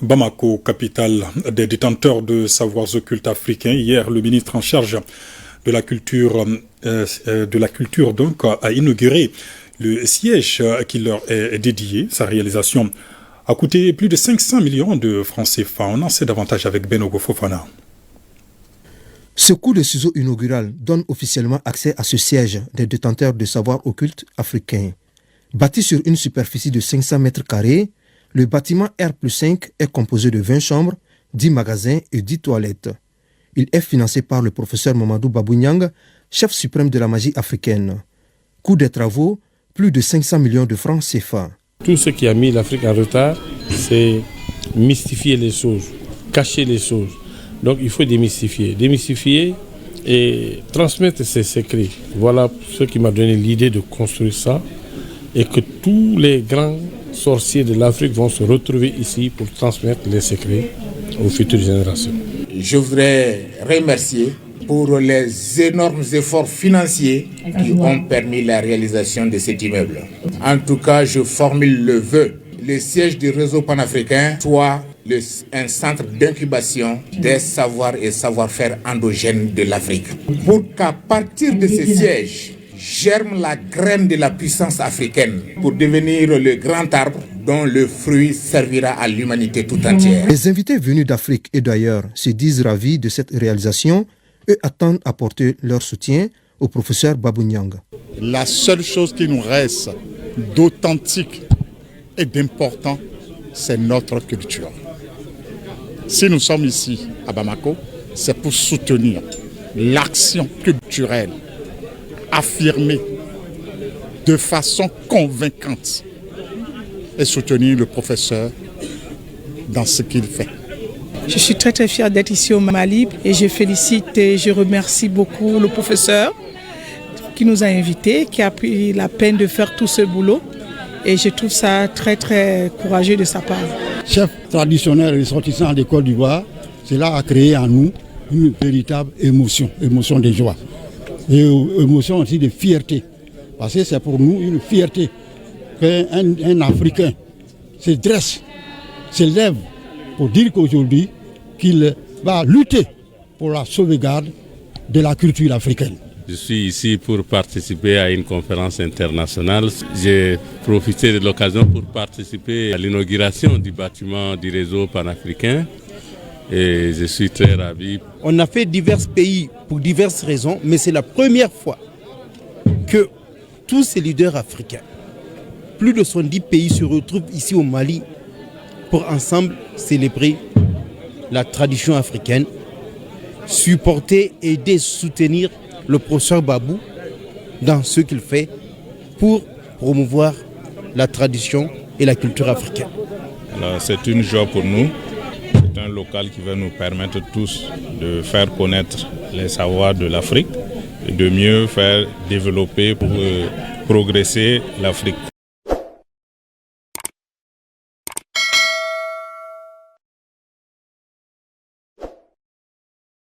Bamako, capitale des détenteurs de savoirs occultes africains. Hier, le ministre en charge de la culture, donc, a inauguré le siège qui leur est dédié. Sa réalisation a coûté plus de 500 millions de francs CFA. On en sait davantage avec Benogo Fofana. Ce coup de ciseau inaugural donne officiellement accès à ce siège des détenteurs de savoirs occultes africains. Bâti sur une superficie de 500 mètres carrés, le bâtiment R+5 est composé de 20 chambres, 10 magasins et 10 toilettes. Il est financé par le professeur Mamadou Babounyang, chef suprême de la magie africaine. Coût des travaux, plus de 500 millions de francs CFA. Tout ce qui a mis l'Afrique en retard, c'est mystifier les choses, cacher les choses. Donc il faut démystifier et transmettre ces secrets. Voilà ce qui m'a donné l'idée de construire ça et que tous les grands sorciers de l'Afrique vont se retrouver ici pour transmettre les secrets aux futures générations. Je voudrais remercier pour les énormes efforts financiers qui ont permis la réalisation de cet immeuble. En tout cas, je formule le vœu. Le siège du réseau panafricain soit un centre d'incubation des savoirs et savoir-faire endogènes de l'Afrique. Pour qu'à partir de ce siège, germe la graine de la puissance africaine pour devenir le grand arbre dont le fruit servira à l'humanité tout entière. Les invités venus d'Afrique et d'ailleurs se disent ravis de cette réalisation et attendent apporter leur soutien au professeur Babounyang. La seule chose qui nous reste d'authentique et d'important, c'est notre culture. Si nous sommes ici à Bamako, c'est pour soutenir l'action culturelle affirmée de façon convaincante et soutenir le professeur dans ce qu'il fait. Je suis très fière d'être ici au Mali et je félicite et je remercie beaucoup le professeur qui nous a invités, qui a pris la peine de faire tout ce boulot et je trouve ça très courageux de sa part. Chef traditionnel ressortissant de Côte d'Ivoire, cela a créé en nous une véritable émotion de joie et émotion aussi de fierté. Parce que c'est pour nous une fierté qu'un Africain se dresse, se lève pour dire qu'aujourd'hui qu'il va lutter pour la sauvegarde de la culture africaine. Je suis ici pour participer à une conférence internationale. J'ai profité de l'occasion pour participer à l'inauguration du bâtiment du réseau panafricain et je suis très ravi. On a fait divers pays pour diverses raisons, mais c'est la première fois que tous ces leaders africains, plus de 70 pays se retrouvent ici au Mali pour ensemble célébrer la tradition africaine, supporter, aider, soutenir le professeur Babou dans ce qu'il fait pour promouvoir la tradition et la culture africaine. C'est une joie pour nous. C'est un local qui va nous permettre tous de faire connaître les savoirs de l'Afrique et de mieux faire développer pour progresser l'Afrique.